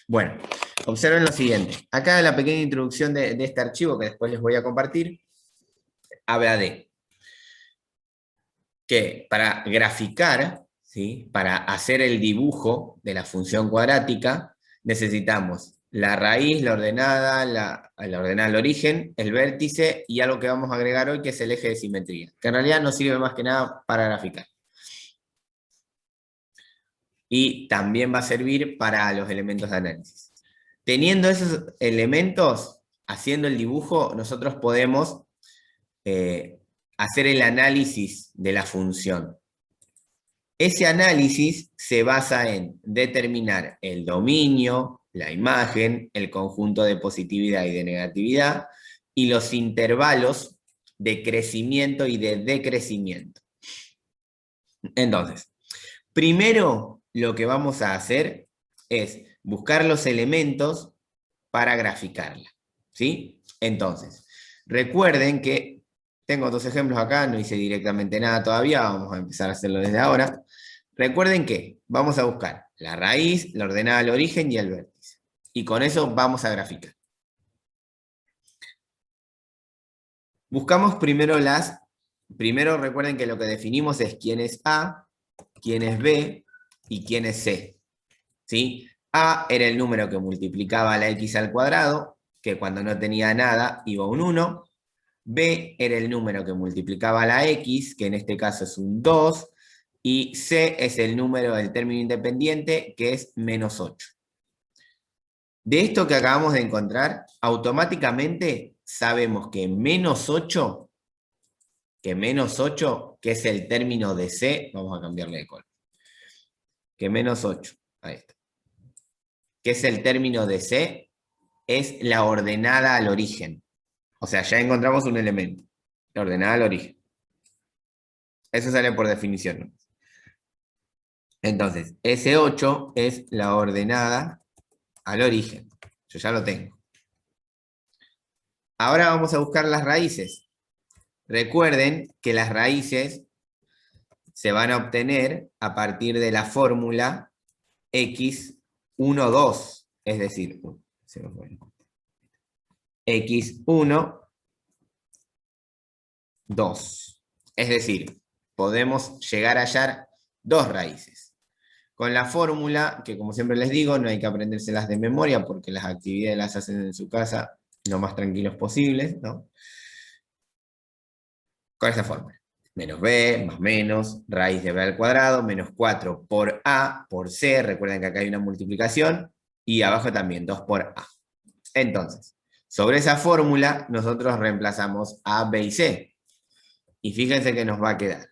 Bueno, observen lo siguiente. Acá la pequeña introducción de este archivo que después les voy a compartir, habla de que para graficar, ¿sí? Para hacer el dibujo de la función cuadrática, necesitamos la raíz, la ordenada, la ordenada al origen, el vértice y algo que vamos a agregar hoy que es el eje de simetría, que en realidad nos sirve más que nada para graficar. Y también va a servir para los elementos de análisis. Teniendo esos elementos, haciendo el dibujo, nosotros podemos hacer el análisis de la función. Ese análisis se basa en determinar el dominio, la imagen, el conjunto de positividad y de negatividad, y los intervalos de crecimiento y de decrecimiento. Entonces, primero lo que vamos a hacer es buscar los elementos para graficarla, ¿sí? Entonces, recuerden que tengo dos ejemplos acá, no hice directamente nada todavía, vamos a empezar a hacerlo desde ahora. Recuerden que vamos a buscar la raíz, la ordenada al origen y el vértice. Y con eso vamos a graficar. Buscamos primero primero recuerden que lo que definimos es quién es A, quién es B y quién es C. ¿Sí? A era el número que multiplicaba la X al cuadrado, que cuando no tenía nada iba a un 1. B era el número que multiplicaba la X, que en este caso es un 2. Y C es el número del término independiente, que es menos 8. De esto que acabamos de encontrar, automáticamente sabemos que menos 8, que es el término de C, vamos a cambiarle de color, que menos 8, ahí está, que es el término de C, es la ordenada al origen. O sea, ya encontramos un elemento, la ordenada al origen. Eso sale por definición, ¿no? Entonces, S8 es la ordenada al origen. Yo ya lo tengo. Ahora vamos a buscar las raíces. Recuerden que las raíces se van a obtener a partir de la fórmula x1,2. Es decir, x1, 2. Es decir, podemos llegar a hallar dos raíces. Con la fórmula, que como siempre les digo, no hay que aprendérselas de memoria porque las actividades las hacen en su casa lo más tranquilos posibles, ¿no? Con esta fórmula. Menos b, más menos, raíz de b al cuadrado, menos 4 por a, por c, recuerden que acá hay una multiplicación, y abajo también 2 por a. Entonces, sobre esa fórmula, nosotros reemplazamos a, b y c. Y fíjense que nos va a quedar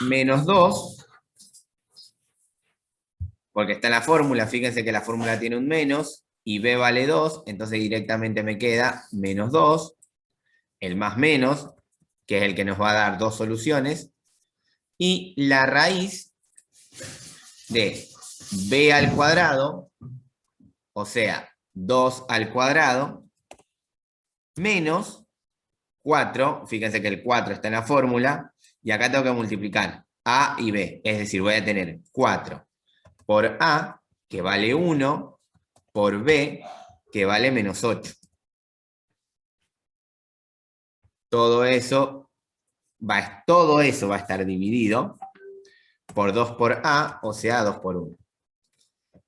menos 2, porque está en la fórmula, fíjense que la fórmula tiene un menos, y b vale 2, entonces directamente me queda menos 2, el más menos, que es el que nos va a dar dos soluciones, y la raíz de b al cuadrado, o sea, 2 al cuadrado, menos 4, fíjense que el 4 está en la fórmula, y acá tengo que multiplicar a y b, es decir, voy a tener 4 por a, que vale 1, por b, que vale menos 8. Todo eso va a estar dividido por 2 por a, o sea, 2 por 1.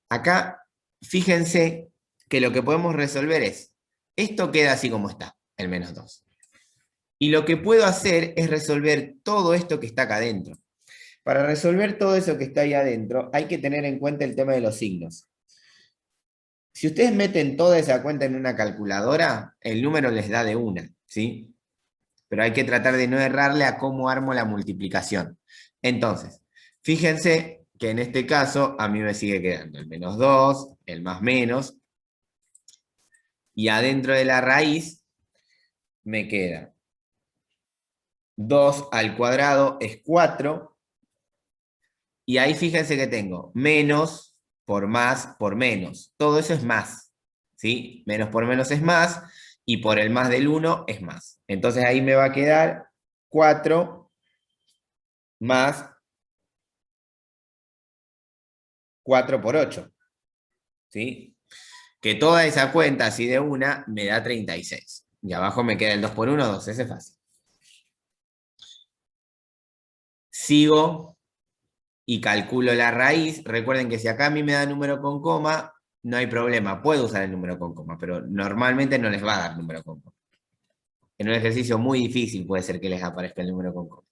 Acá, fíjense que lo que podemos resolver es, esto queda así como está, el menos 2. Y lo que puedo hacer es resolver todo esto que está acá adentro. Para resolver todo eso que está ahí adentro, hay que tener en cuenta el tema de los signos. Si ustedes meten toda esa cuenta en una calculadora, el número les da de una, ¿sí? Pero hay que tratar de no errarle a cómo armo la multiplicación. Entonces, fíjense que en este caso a mí me sigue quedando el menos 2, el más menos, y adentro de la raíz me queda 2 al cuadrado es 4, y ahí fíjense que tengo menos por más por menos. Todo eso es más, ¿sí? Menos por menos es más, y por el más del 1 es más. Entonces ahí me va a quedar 4 más 4 por 8. ¿Sí? Que toda esa cuenta así de una me da 36. Y abajo me queda el 2 por 1, 2. Ese es fácil. Sigo y calculo la raíz. Recuerden que si acá a mí me da número con coma, no hay problema. Puedo usar el número con coma, pero normalmente no les va a dar número con coma. En un ejercicio muy difícil puede ser que les aparezca el número con coma.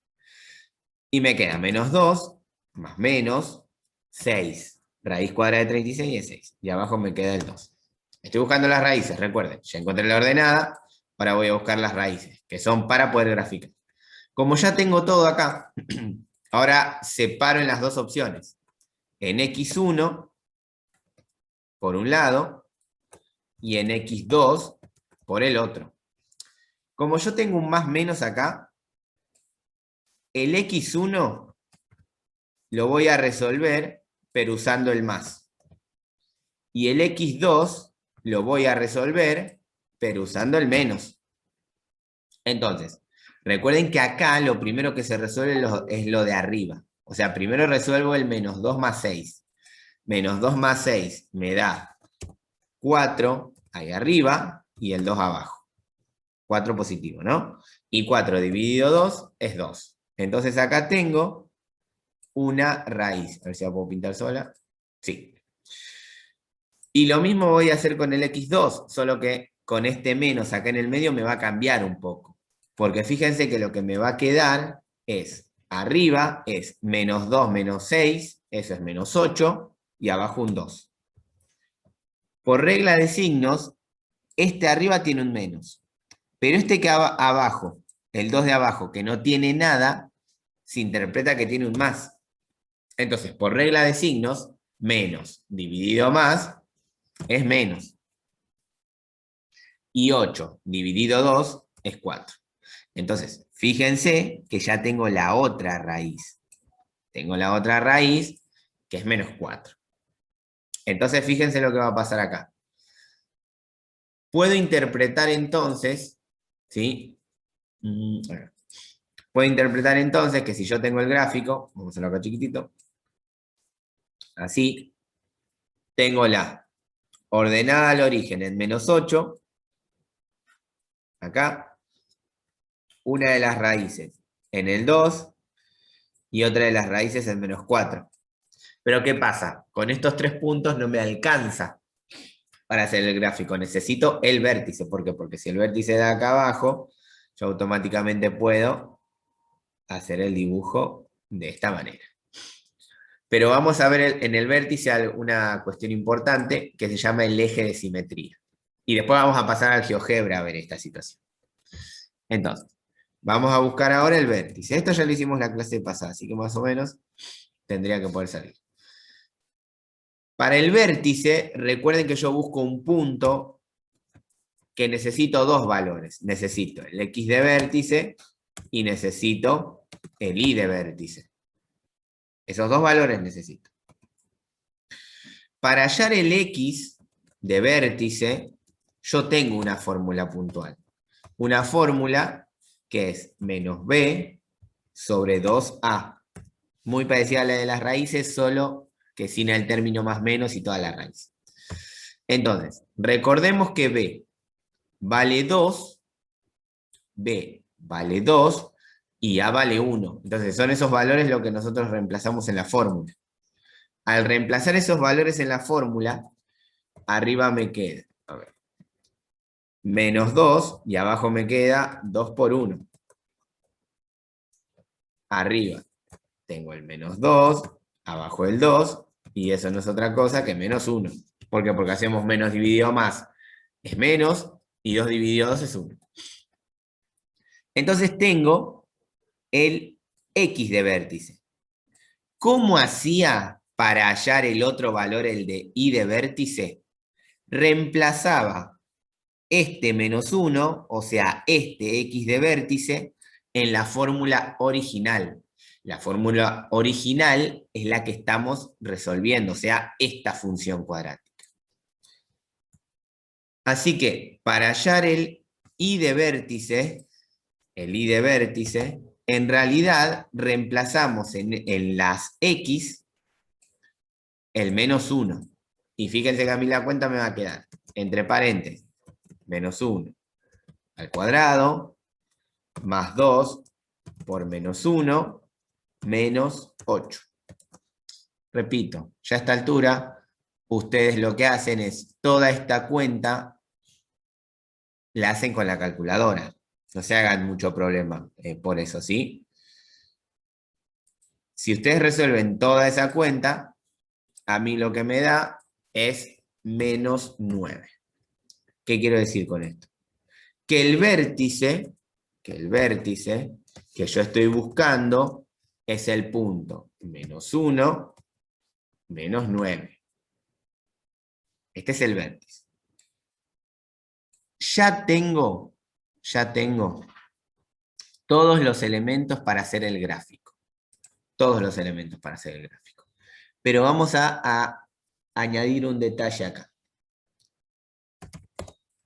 Y me queda menos 2 más menos 6. Raíz cuadrada de 36 es 6. Y abajo me queda el 2. Estoy buscando las raíces, recuerden. Ya encontré la ordenada, ahora voy a buscar las raíces, que son para poder graficar. Como ya tengo todo acá, ahora separo en las dos opciones. En x1 por un lado y en x2 por el otro. Como yo tengo un más menos acá, el x1 lo voy a resolver, pero usando el más. Y el x2 lo voy a resolver, pero usando el menos. Entonces, recuerden que acá lo primero que se resuelve es lo de arriba. O sea, primero resuelvo el menos 2 más 6. Menos 2 más 6 me da 4 ahí arriba y el 2 abajo. 4 positivo, ¿no? Y 4 dividido 2 es 2. Entonces acá tengo una raíz. A ver si la puedo pintar sola. Sí. Y lo mismo voy a hacer con el x2, solo que con este menos acá en el medio me va a cambiar un poco. Porque fíjense que lo que me va a quedar es, arriba es menos 2 menos 6, eso es menos 8, y abajo un 2. Por regla de signos, este arriba tiene un menos. Pero este que abajo, el 2 de abajo, que no tiene nada, se interpreta que tiene un más. Entonces, por regla de signos, menos dividido más es menos. Y 8 dividido 2 es 4. Entonces, fíjense que ya tengo la otra raíz. Tengo la otra raíz, que es menos 4. Entonces, fíjense lo que va a pasar acá. Puedo interpretar entonces, ¿sí? Puedo interpretar entonces que si yo tengo el gráfico, vamos a hacerlo acá chiquitito, así, tengo la ordenada al origen en menos 8, acá, una de las raíces en el 2 y otra de las raíces en menos 4. Pero ¿qué pasa? Con estos 3 puntos no me alcanza para hacer el gráfico. Necesito el vértice. ¿Por qué? Porque si el vértice da acá abajo, yo automáticamente puedo hacer el dibujo de esta manera. Pero vamos a ver en el vértice una cuestión importante que se llama el eje de simetría. Y después vamos a pasar al GeoGebra a ver esta situación. Entonces, vamos a buscar ahora el vértice. Esto ya lo hicimos la clase pasada, así que más o menos tendría que poder salir. Para el vértice, recuerden que yo busco un punto que necesito dos valores. Necesito el X de vértice y necesito el Y de vértice. Esos dos valores necesito. Para hallar el X de vértice, yo tengo una fórmula puntual. Una fórmula que es menos B sobre 2A. Muy parecida a la de las raíces, solo que sin el término más menos y toda la raíz. Entonces, recordemos que B vale 2, B vale 2 y A vale 1. Entonces, son esos valores lo que nosotros reemplazamos en la fórmula. Al reemplazar esos valores en la fórmula, arriba me queda, a ver, menos 2 y abajo me queda 2 por 1. Arriba tengo el menos 2, abajo el 2, y eso no es otra cosa que menos 1. ¿Por qué? Porque hacemos menos dividido más es menos, y 2 dividido 2 es 1. Entonces tengo el X de vértice. ¿Cómo hacía para hallar el otro valor, el de Y de vértice? Reemplazaba este menos 1, o sea, este X de vértice, en la fórmula original. La fórmula original es la que estamos resolviendo, o sea, esta función cuadrática. Así que, para hallar el Y de vértice, en realidad reemplazamos en las X, el menos 1. Y fíjense que a mí la cuenta me va a quedar, entre paréntesis, menos 1 al cuadrado, más 2 por menos 1, menos 8. Repito, ya a esta altura, ustedes lo que hacen es, toda esta cuenta la hacen con la calculadora. No se hagan mucho problema por eso, ¿sí? Si ustedes resuelven toda esa cuenta, a mí lo que me da es menos 9. ¿Qué quiero decir con esto? Que el vértice que yo estoy buscando es el punto menos 1, menos 9. Este es el vértice. Ya tengo todos los elementos para hacer el gráfico. Todos los elementos para hacer el gráfico. Pero vamos a añadir un detalle acá.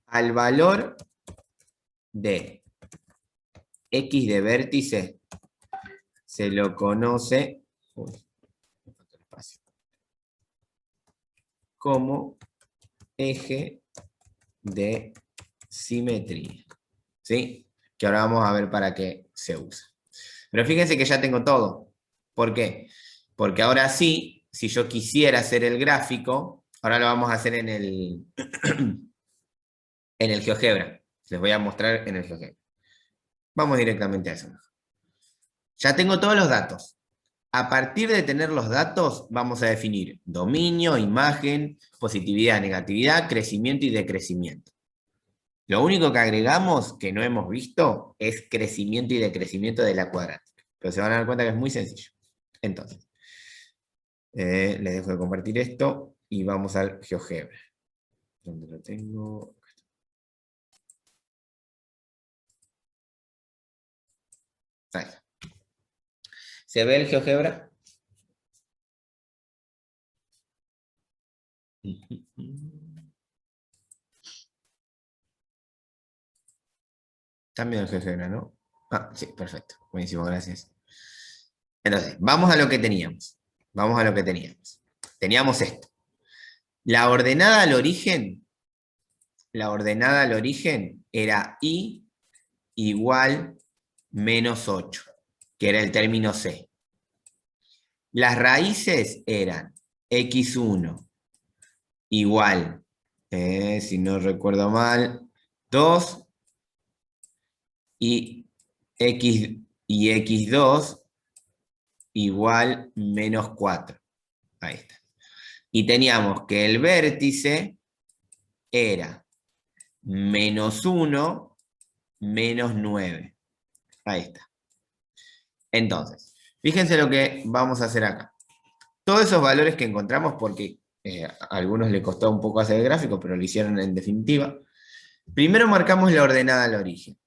Al valor de x de vértice se lo conoce como eje de simetría. ¿Sí? Que ahora vamos a ver para qué se usa. Pero fíjense que ya tengo todo. ¿Por qué? Porque ahora sí, si yo quisiera hacer el gráfico, ahora lo vamos a hacer en el, en el GeoGebra. Les voy a mostrar en el GeoGebra. Vamos directamente a eso. Ya tengo todos los datos. A partir de tener los datos, vamos a definir dominio, imagen, positividad, negatividad, crecimiento y decrecimiento. Lo único que agregamos, que no hemos visto, es crecimiento y decrecimiento de la cuadrática. Pero se van a dar cuenta que es muy sencillo. Entonces, les dejo de compartir esto y vamos al GeoGebra. ¿Dónde lo tengo? Ahí. ¿Se ve el GeoGebra? También el GeoGebra, ¿no? Ah, sí, perfecto. Buenísimo, gracias. Entonces, vamos a lo que teníamos. Vamos a lo que teníamos. Teníamos esto. La ordenada al origen era i igual menos 8, que era el término c. Las raíces eran x1 igual, si no recuerdo mal, 2 y x2 igual menos 4. Ahí está. Y teníamos que el vértice era menos 1, menos 9. Ahí está. Entonces, fíjense lo que vamos a hacer acá. Todos esos valores que encontramos, porque a algunos le costó un poco hacer el gráfico, pero lo hicieron en definitiva. Primero marcamos la ordenada al origen.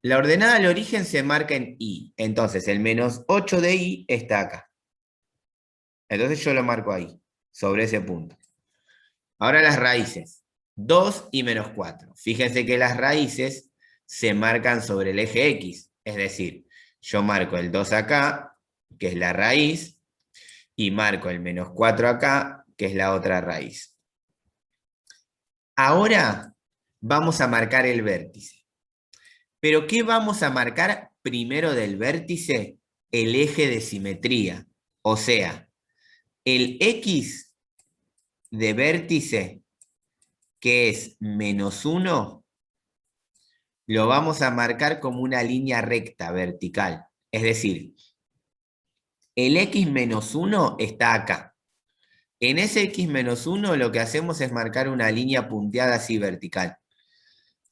La ordenada al origen se marca en i. Entonces, el menos 8 de i está acá. Entonces yo lo marco ahí, sobre ese punto. Ahora las raíces. 2 y menos 4. Fíjense que las raíces se marcan sobre el eje X. Es decir, yo marco el 2 acá, que es la raíz, y marco el menos 4 acá, que es la otra raíz. Ahora vamos a marcar el vértice. ¿Pero qué vamos a marcar primero del vértice? El eje de simetría. O sea, el X de vértice, que es menos 1, lo vamos a marcar como una línea recta vertical. Es decir, el X menos 1 está acá. En ese X menos 1 lo que hacemos es marcar una línea punteada así vertical.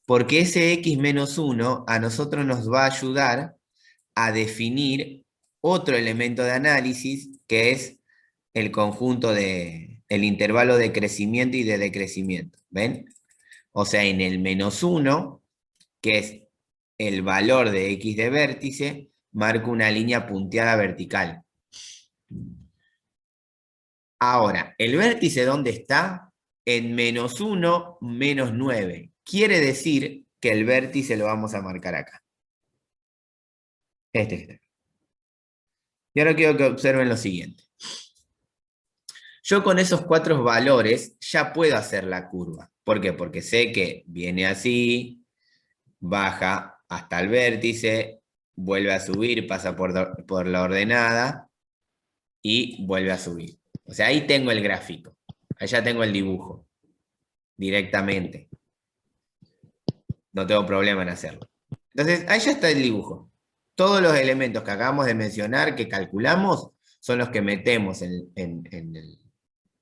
Porque ese X menos 1 a nosotros nos va a ayudar a definir otro elemento de análisis que es el conjunto el intervalo de crecimiento y de decrecimiento. ¿Ven? O sea, en el menos 1, que es el valor de X de vértice, marco una línea punteada vertical. Ahora, ¿el vértice dónde está? En menos 1, menos 9. Quiere decir que el vértice lo vamos a marcar acá. Este está. Y ahora quiero que observen lo siguiente. Yo con esos 4 valores ya puedo hacer la curva. ¿Por qué? Porque sé que viene así, baja hasta el vértice, vuelve a subir, pasa por la ordenada y vuelve a subir. O sea, ahí tengo el gráfico. Ahí ya tengo el dibujo directamente. No tengo problema en hacerlo. Entonces, ahí ya está el dibujo. Todos los elementos que acabamos de mencionar, que calculamos, son los que metemos en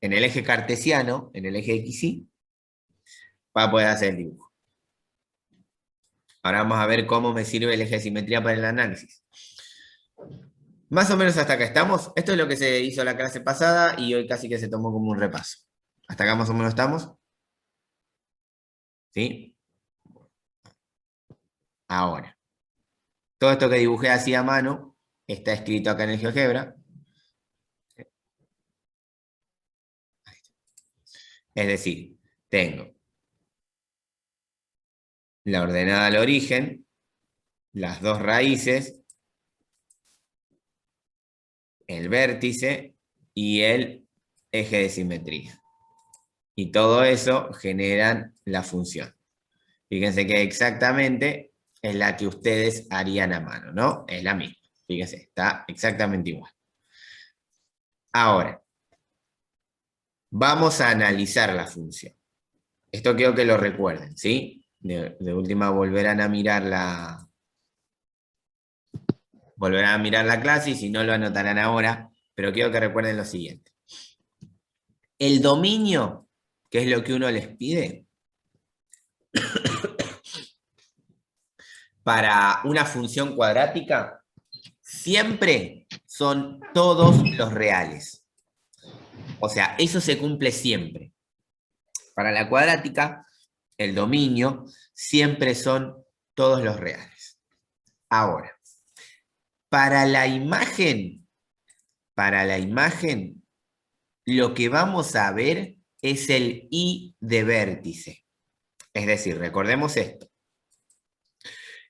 el eje cartesiano, en el eje XY, para poder hacer el dibujo. Ahora vamos a ver cómo me sirve el eje de simetría para el análisis. Más o menos hasta acá estamos. Esto es lo que se hizo la clase pasada y hoy casi que se tomó como un repaso. ¿Hasta acá más o menos estamos? ¿Sí? Ahora, todo esto que dibujé así a mano está escrito acá en el GeoGebra. Es decir, tengo la ordenada al origen, las dos raíces, el vértice y el eje de simetría. Y todo eso generan la función. Fíjense que exactamente es la que ustedes harían a mano, ¿no? Es la misma. Fíjense, está exactamente igual. Ahora, vamos a analizar la función. Esto quiero que lo recuerden, ¿sí? De última volverán a mirar la clase y si no lo anotarán ahora, pero quiero que recuerden lo siguiente. El dominio, que es lo que uno les pide, para una función cuadrática, siempre son todos los reales. O sea, eso se cumple siempre. Para la cuadrática, el dominio siempre son todos los reales. Ahora, para la imagen, lo que vamos a ver es el I de vértice. Es decir, recordemos esto.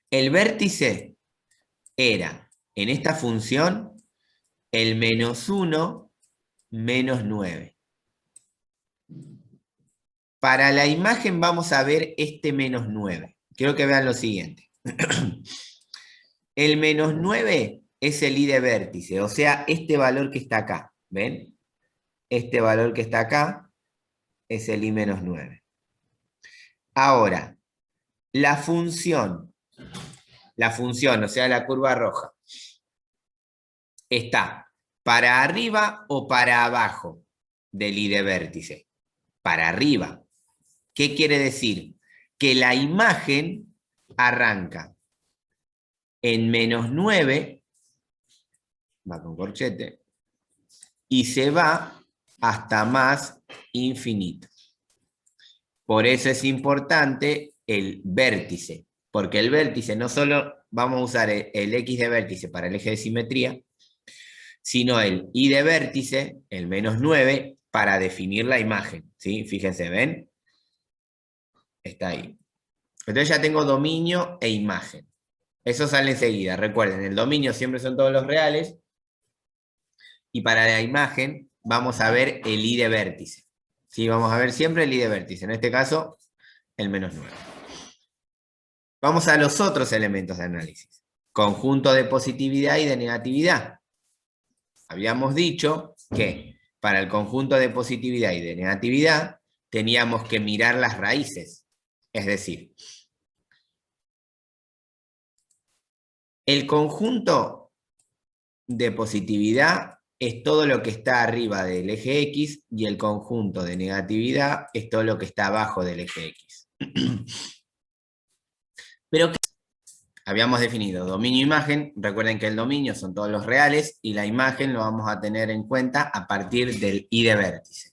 El vértice era, en esta función, el -1 menos 9. Para la imagen vamos a ver este -9. Quiero que vean lo siguiente. El -9 es el I de vértice, o sea, este valor que está acá. ¿Ven? Este valor que está acá es el I-9. Ahora, la función, o sea, la curva roja, está para arriba o para abajo del I de vértice. Para arriba. ¿Qué quiere decir? Que la imagen arranca en -9, va con corchete, y se va hasta más infinito. Por eso es importante el vértice, porque el vértice no solo vamos a usar el X de vértice para el eje de simetría, sino el Y de vértice, el -9, para definir la imagen. ¿Sí? Fíjense, ¿ven? Está ahí. Entonces ya tengo dominio e imagen. Eso sale enseguida. Recuerden, el dominio siempre son todos los reales. Y para la imagen vamos a ver el I de vértice. ¿Sí? Vamos a ver siempre el I de vértice. En este caso, el -9. Vamos a los otros elementos de análisis. Conjunto de positividad y de negatividad. Habíamos dicho que para el conjunto de positividad y de negatividad teníamos que mirar las raíces. Es decir, el conjunto de positividad es todo lo que está arriba del eje X y el conjunto de negatividad es todo lo que está abajo del eje X. Pero habíamos definido dominio e imagen. Recuerden que el dominio son todos los reales y la imagen lo vamos a tener en cuenta a partir del I de vértice.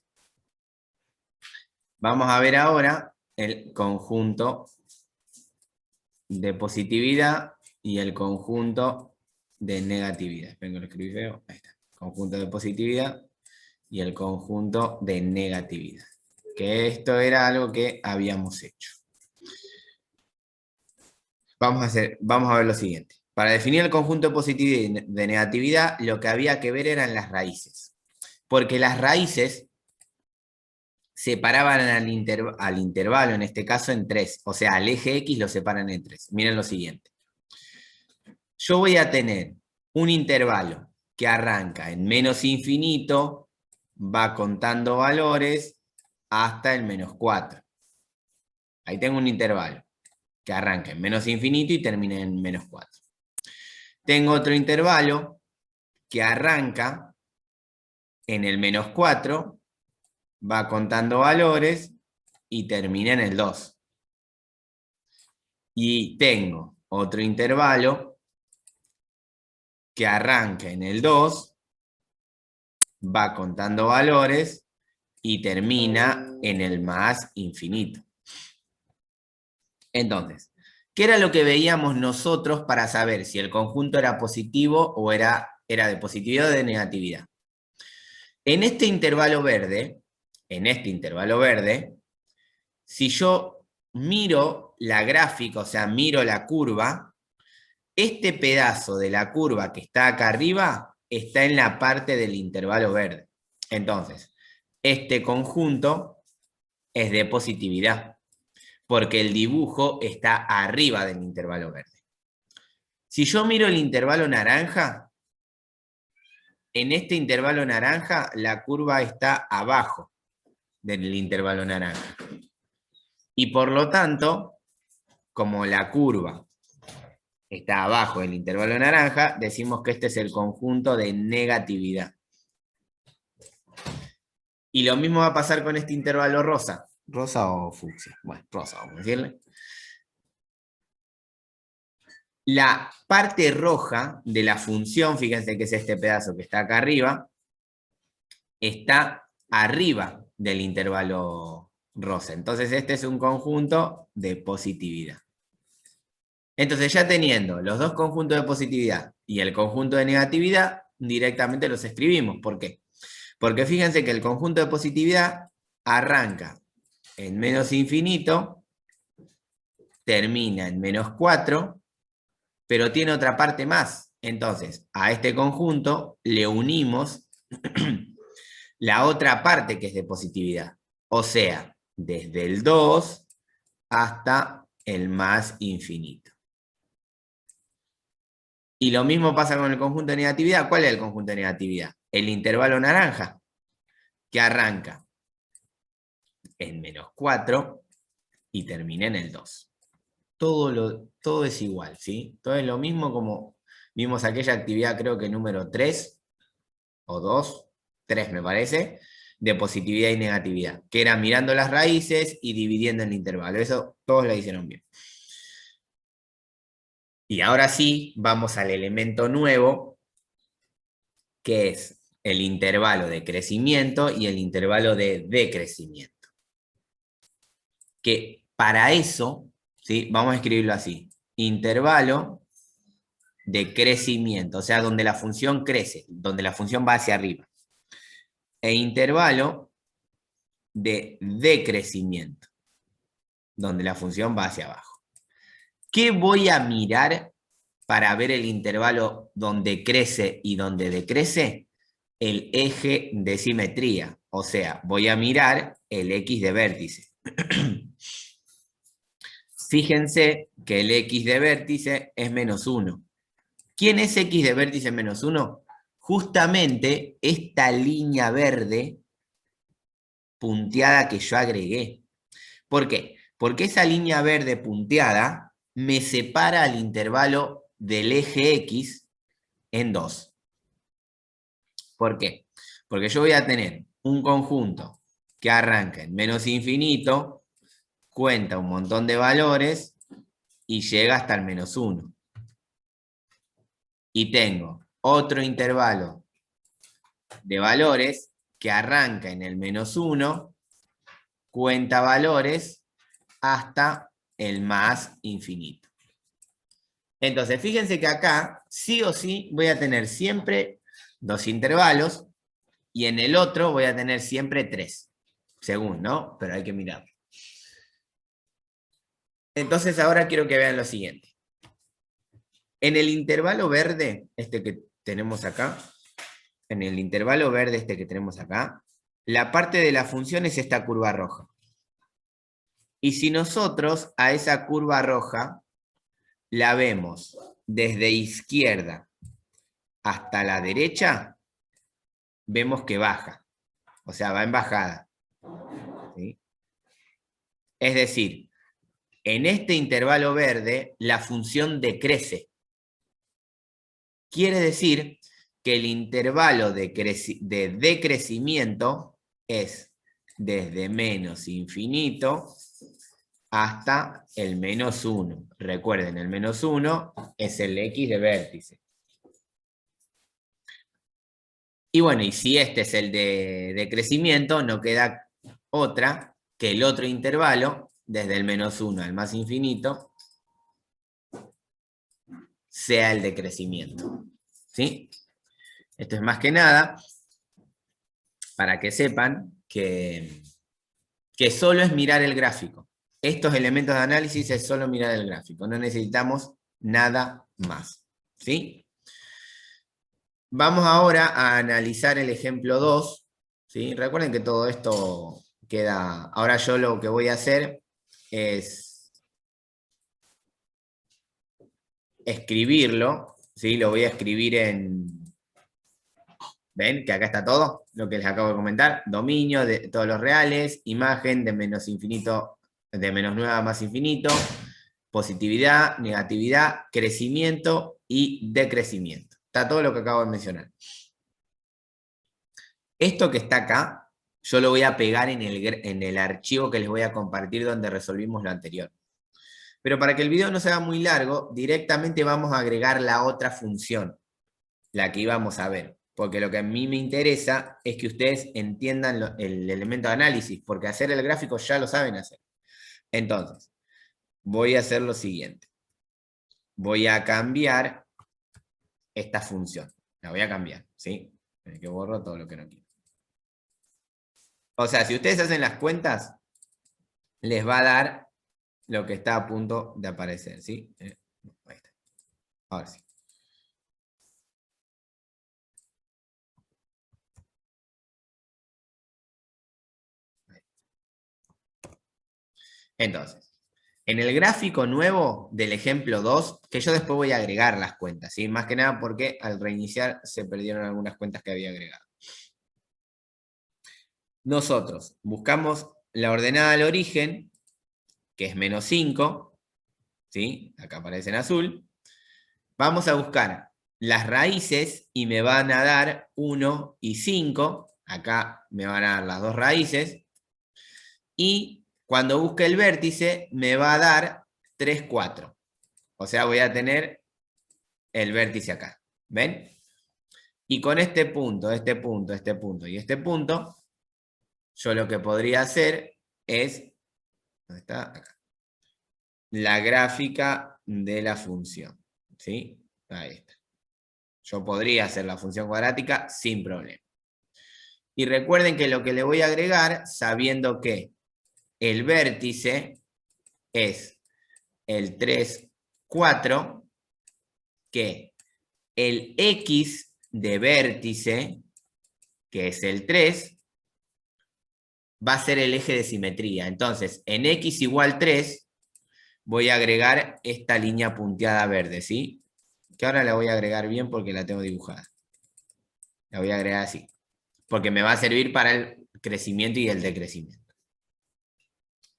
Vamos a ver ahora el conjunto de positividad y el conjunto de negatividad. Vengo, lo escribí feo. Ahí está. Conjunto de positividad y el conjunto de negatividad. Que esto era algo que habíamos hecho. Vamos a ver lo siguiente. Para definir el conjunto de positividad y de negatividad, lo que había que ver eran las raíces. Porque las raíces separaban al intervalo, en este caso, en 3. O sea, al eje X lo separan en 3. Miren lo siguiente. Yo voy a tener un intervalo que arranca en menos infinito, va contando valores hasta el menos 4. Ahí tengo un intervalo que arranca en menos infinito y termina en menos 4. Tengo otro intervalo que arranca en el menos 4, va contando valores y termina en el 2. Y tengo otro intervalo que arranca en el 2, va contando valores y termina en el más infinito. Entonces, ¿qué era lo que veíamos nosotros para saber si el conjunto era positivo o era de positividad o de negatividad? En este intervalo verde, si yo miro la gráfica, o sea, miro la curva, este pedazo de la curva que está acá arriba está en la parte del intervalo verde. Entonces, este conjunto es de positividad, porque el dibujo está arriba del intervalo verde. Si yo miro el intervalo naranja, en este intervalo naranja la curva está abajo del intervalo naranja. Y por lo tanto, como la curva está abajo del intervalo naranja, decimos que este es el conjunto de negatividad. Y lo mismo va a pasar con este intervalo rosa. ¿Rosa o fucsia? Bueno, rosa, vamos a decirle. La parte roja de la función, fíjense que es este pedazo que está acá arriba, está arriba del intervalo rosa. Entonces este es un conjunto de positividad. Entonces ya teniendo los dos conjuntos de positividad y el conjunto de negatividad, directamente los escribimos. ¿Por qué? Porque fíjense que el conjunto de positividad arranca en menos infinito, termina en menos 4, pero tiene otra parte más. Entonces, a este conjunto le unimos la otra parte que es de positividad. O sea, desde el 2 hasta el más infinito. Y lo mismo pasa con el conjunto de negatividad. ¿Cuál es el conjunto de negatividad? El intervalo naranja, que arranca en menos 4 y termina en el 2. Todo es igual, ¿sí? Todo es lo mismo como vimos aquella actividad, creo que número 3 o 2, 3 me parece, de positividad y negatividad, que era mirando las raíces y dividiendo el intervalo. Eso todos lo hicieron bien. Y ahora sí, vamos al elemento nuevo, que es el intervalo de crecimiento y el intervalo de decrecimiento. Que para eso, ¿sí? Vamos a escribirlo así, intervalo de crecimiento, o sea, donde la función crece, donde la función va hacia arriba. E intervalo de decrecimiento, donde la función va hacia abajo. ¿Qué voy a mirar para ver el intervalo donde crece y donde decrece? El eje de simetría, o sea, voy a mirar el X de vértice. Fíjense que el X de vértice es menos 1. ¿Quién es X de vértice menos 1? Justamente esta línea verde punteada que yo agregué. ¿Por qué? Porque esa línea verde punteada me separa al intervalo del eje X en 2. ¿Por qué? Porque yo voy a tener un conjunto que arranca en menos infinito, cuenta un montón de valores y llega hasta el menos 1. Y tengo otro intervalo de valores que arranca en el menos 1, cuenta valores hasta el más infinito. Entonces, fíjense que acá, sí o sí, voy a tener siempre dos intervalos y en el otro voy a tener siempre 3. Según, ¿no? Pero hay que mirar. Entonces, ahora quiero que vean lo siguiente. En el intervalo verde, este que tenemos acá, la parte de la función es esta curva roja. Y si nosotros a esa curva roja la vemos desde izquierda hasta la derecha, vemos que baja. O sea, va en bajada. ¿Sí? Es decir, en este intervalo verde, la función decrece. Quiere decir que el intervalo de decrecimiento es desde menos infinito hasta el menos 1. Recuerden, el menos 1 es el X de vértice. Y bueno, y si este es el de crecimiento, no queda otra que el otro intervalo, desde el menos 1 al más infinito, sea el de crecimiento. ¿Sí? Esto es más que nada para que sepan que solo es mirar el gráfico. Estos elementos de análisis es solo mirar el gráfico. No necesitamos nada más. ¿Sí? Vamos ahora a analizar el ejemplo 2. ¿Sí? Recuerden que todo esto queda... Ahora yo lo que voy a hacer es escribirlo. ¿Sí? Lo voy a escribir en... ¿Ven? Que acá está todo, lo que les acabo de comentar. Dominio de todos los reales, imagen de menos infinito, de menos 9 a más infinito, positividad, negatividad, crecimiento y decrecimiento. Está todo lo que acabo de mencionar. Esto que está acá, yo lo voy a pegar en el archivo que les voy a compartir donde resolvimos lo anterior. Pero para que el video no sea muy largo, directamente vamos a agregar la otra función, la que íbamos a ver. Porque lo que a mí me interesa es que ustedes entiendan el elemento de análisis, porque hacer el gráfico ya lo saben hacer. Entonces, voy a hacer lo siguiente. Voy a cambiar esta función. La voy a cambiar, ¿sí? Que borro todo lo que no quiero. O sea, si ustedes hacen las cuentas, les va a dar lo que está a punto de aparecer, ¿sí? Ahí está. Ahora sí. Entonces, en el gráfico nuevo del ejemplo 2, que yo después voy a agregar las cuentas, ¿sí? Más que nada porque al reiniciar se perdieron algunas cuentas que había agregado. Nosotros buscamos la ordenada al origen, que es menos 5, ¿sí? Acá aparece en azul. Vamos a buscar las raíces y me van a dar 1 y 5. Acá me van a dar las dos raíces. Y cuando busque el vértice me va a dar 3, 4. O sea, voy a tener el vértice acá. ¿Ven? Y con este punto, este punto, este punto y este punto, yo lo que podría hacer es, ¿dónde está? Acá, la gráfica de la función. ¿Sí? Ahí está. Yo podría hacer la función cuadrática sin problema. Y recuerden que lo que le voy a agregar, sabiendo que el vértice es el 3, 4, que el X de vértice, que es el 3, va a ser el eje de simetría. Entonces, en X igual 3, voy a agregar esta línea punteada verde, ¿sí? Que ahora la voy a agregar bien porque la tengo dibujada. La voy a agregar así. Porque me va a servir para el crecimiento y el decrecimiento.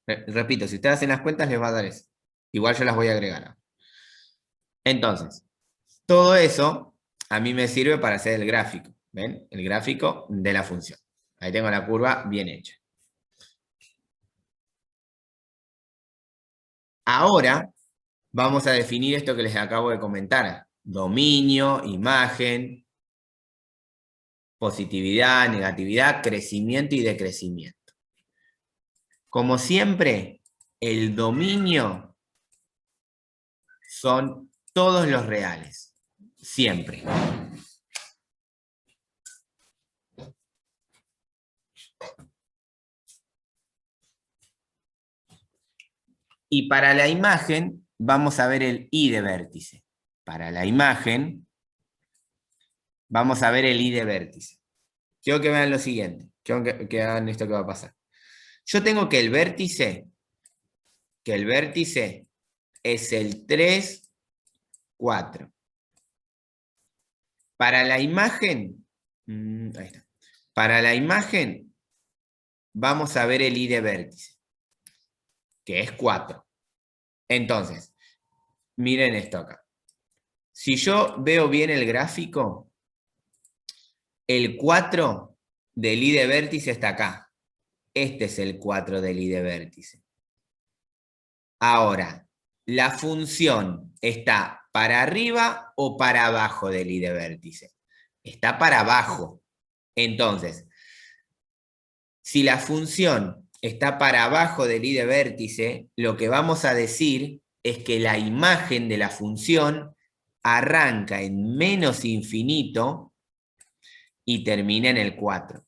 Repito, si ustedes hacen las cuentas les va a dar eso. Igual yo las voy a agregar. Entonces, todo eso a mí me sirve para hacer el gráfico. ¿Ven? El gráfico de la función. Ahí tengo la curva bien hecha. Ahora vamos a definir esto que les acabo de comentar. Dominio, imagen, positividad, negatividad, crecimiento y decrecimiento. Como siempre, el dominio son todos los reales. Siempre. Y para la imagen, vamos a ver el I de vértice. Para la imagen, vamos a ver el I de vértice. Quiero que vean lo siguiente. que hagan esto que va a pasar. Yo tengo que el vértice es el 3, 4. Para la imagen, ahí está. Para la imagen, vamos a ver el I de vértice, que es 4. Entonces, miren esto acá. Si yo veo bien el gráfico, el 4 del I de vértice está acá. Este es el 4 del I de vértice. Ahora, ¿la función está para arriba o para abajo del I de vértice? Está para abajo. Entonces, si la función está para abajo del I de vértice, lo que vamos a decir es que la imagen de la función arranca en menos infinito y termina en el 4.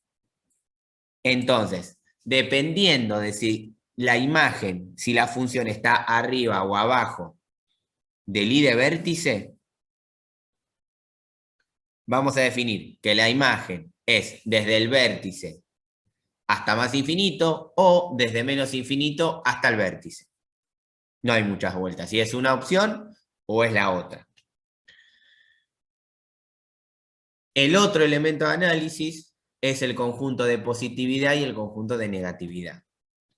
Entonces, dependiendo de si la imagen, si la función está arriba o abajo del I de vértice, vamos a definir que la imagen es desde el vértice hasta más infinito o desde menos infinito hasta el vértice. No hay muchas vueltas. Si es una opción o es la otra. El otro elemento de análisis es el conjunto de positividad y el conjunto de negatividad.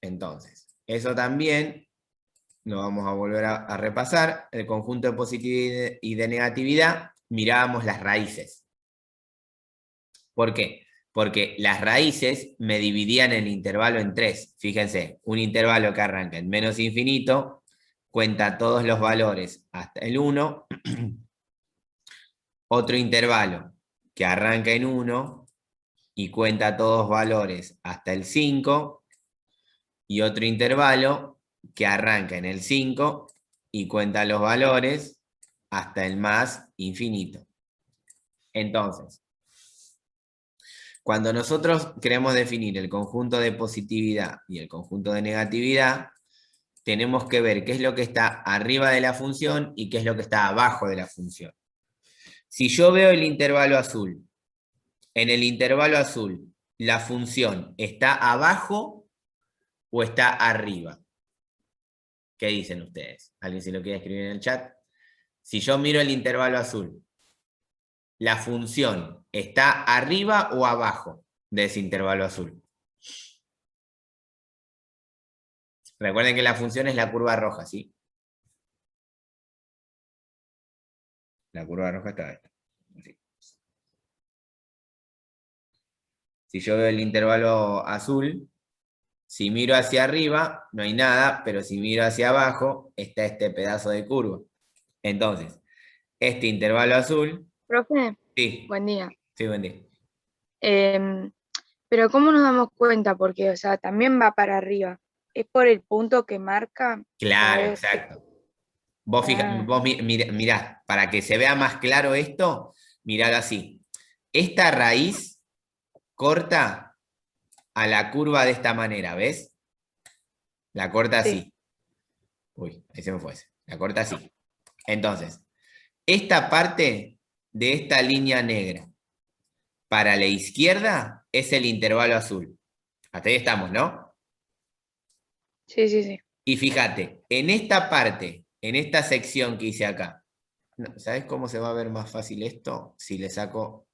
Entonces, eso también lo vamos a volver a repasar. El conjunto de positividad y de negatividad, mirábamos las raíces. ¿Por qué? Porque las raíces me dividían el intervalo en 3. Fíjense, un intervalo que arranca en menos infinito, cuenta todos los valores hasta el 1. Otro intervalo que arranca en 1 y cuenta todos los valores hasta el 5. Y otro intervalo que arranca en el 5 y cuenta los valores hasta el más infinito. Entonces, cuando nosotros queremos definir el conjunto de positividad y el conjunto de negatividad, tenemos que ver qué es lo que está arriba de la función y qué es lo que está abajo de la función. Si yo veo el intervalo azul, en el intervalo azul, ¿la función está abajo o está arriba? ¿Qué dicen ustedes? ¿Alguien se lo quiere escribir en el chat? Si yo miro el intervalo azul, ¿la función está arriba o abajo de ese intervalo azul? Recuerden que la función es la curva roja, ¿sí? La curva roja está esta. Así. Si yo veo el intervalo azul, si miro hacia arriba, no hay nada, pero si miro hacia abajo, está este pedazo de curva. Entonces, este intervalo azul... Profe, Sí, buen día. sí, buen día. Pero ¿cómo nos damos cuenta? Porque, o sea, también va para arriba. ¿Es por el punto que marca? ¿O Claro, es exacto. Vos, ah, mirá, para que se vea más claro esto, mirad así. Esta raíz corta a la curva de esta manera, ¿ves? La corta sí, así. Uy, ahí se me fue ese. La corta así. Entonces, esta parte de esta línea negra para la izquierda es el intervalo azul. Hasta ahí estamos, ¿no? sí, sí, sí. Y fíjate, en esta parte, en esta sección que hice acá, ¿sabes cómo se va a ver más fácil esto? Si le saco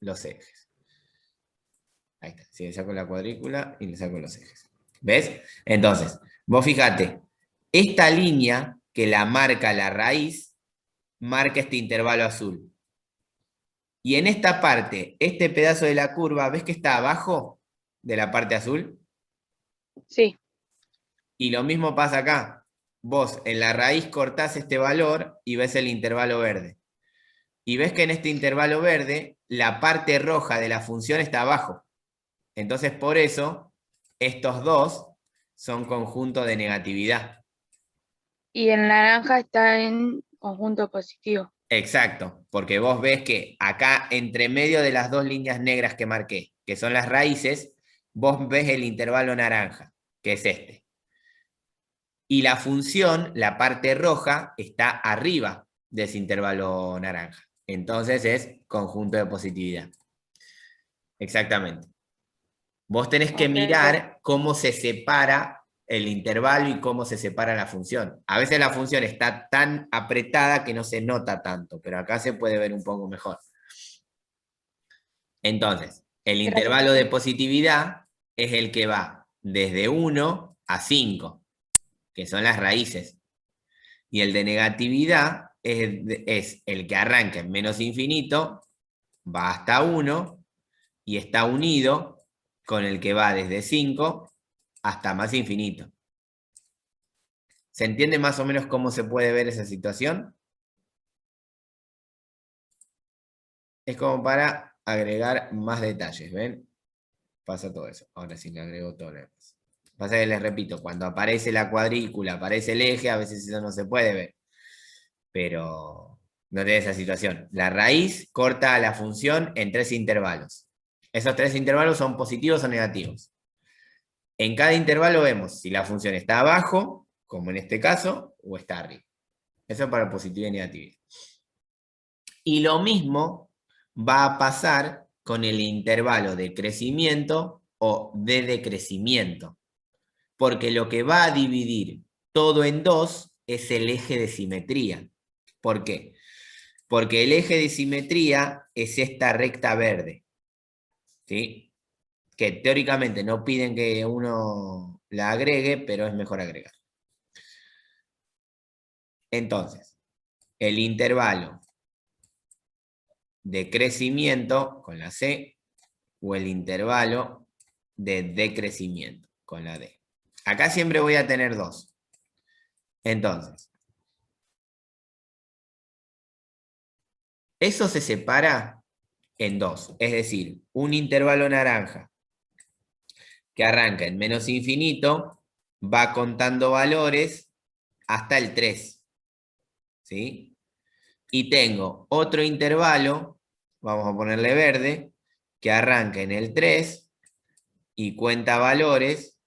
los ejes. Ahí está, si le saco la cuadrícula y le saco los ejes. ¿Ves? Entonces, vos fíjate, esta línea que la marca la raíz, marca este intervalo azul. Y en esta parte, este pedazo de la curva, ¿ves que está abajo de la parte azul? Sí, Y lo mismo pasa acá. Vos en la raíz cortás este valor y ves el intervalo verde. Y ves que en este intervalo verde, la parte roja de la función está abajo. Entonces, por eso, estos dos son conjunto de negatividad. y el naranja está en conjunto positivo. Exacto, porque vos ves que acá, entre medio de las dos líneas negras que marqué, que son las raíces, vos ves el intervalo naranja, que es este. Y la función, la parte roja, está arriba de ese intervalo naranja. Entonces es conjunto de positividad. Exactamente. Vos tenés que Ok. mirar cómo se separa el intervalo y cómo se separa la función. A veces la función está tan apretada que no se nota tanto, pero acá se puede ver un poco mejor. Entonces, el Gracias, intervalo de profe. positividad es el que va desde 1 a 5, que son las raíces. Y el de negatividad es el que arranca en menos infinito, va hasta 1 y está unido con el que va desde 5 hasta más infinito. ¿Se entiende más o menos cómo se puede ver esa situación? Es como para agregar más detalles, ¿ven? Pasa todo eso. Ahora sí le agrego todo lo demás. Pasa que les repito, cuando aparece la cuadrícula, aparece el eje, a veces eso no se puede ver. Pero no tiene esa situación. La raíz corta a la función en 3 intervalos. Esos 3 intervalos son positivos o negativos. En cada intervalo vemos si la función está abajo, como en este caso, o está arriba. Eso para positivo y negativo. Y lo mismo va a pasar con el intervalo de crecimiento o de decrecimiento. Porque lo que va a dividir todo en 2 es el eje de simetría. ¿Por qué? Porque el eje de simetría es esta recta verde, ¿sí? Que teóricamente no piden que uno la agregue, pero es mejor agregar. Entonces, el intervalo de crecimiento con la C o el intervalo de decrecimiento con la D. Acá siempre voy a tener 2. Entonces, eso se separa en 2. Es decir, un intervalo naranja que arranca en menos infinito va contando valores hasta el 3. ¿Sí? Y tengo otro intervalo, vamos a ponerle verde, que arranca en el 3 y cuenta valores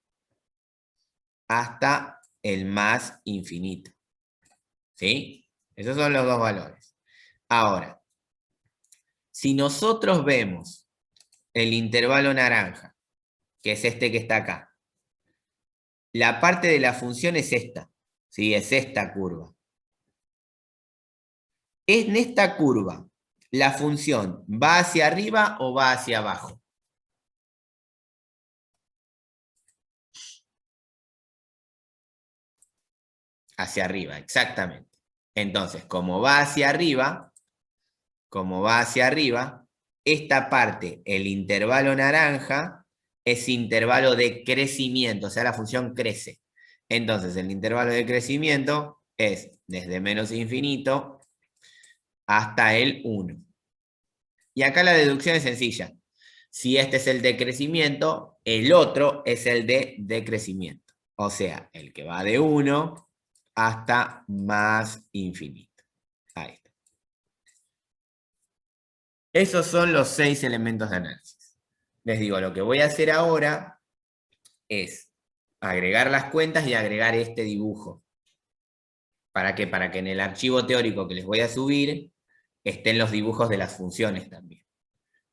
hasta el más infinito. ¿Sí? Esos son los dos valores. Ahora, si nosotros vemos el intervalo naranja, que es este que está acá, la parte de la función es esta, ¿sí? Es esta curva. En esta curva, ¿la función va hacia arriba o va hacia abajo? Hacia arriba, exactamente. Entonces, como va hacia arriba, esta parte, el intervalo naranja, es intervalo de crecimiento, o sea, la función crece. Entonces, el intervalo de crecimiento es desde menos infinito hasta el 1. Y acá la deducción es sencilla. Si este es el de crecimiento, el otro es el de decrecimiento. O sea, el que va de 1 hasta más infinito. Ahí está. Esos son los 6 elementos de análisis. Les digo, lo que voy a hacer ahora es agregar las cuentas y agregar este dibujo. ¿Para qué? Para que en el archivo teórico que les voy a subir estén los dibujos de las funciones también.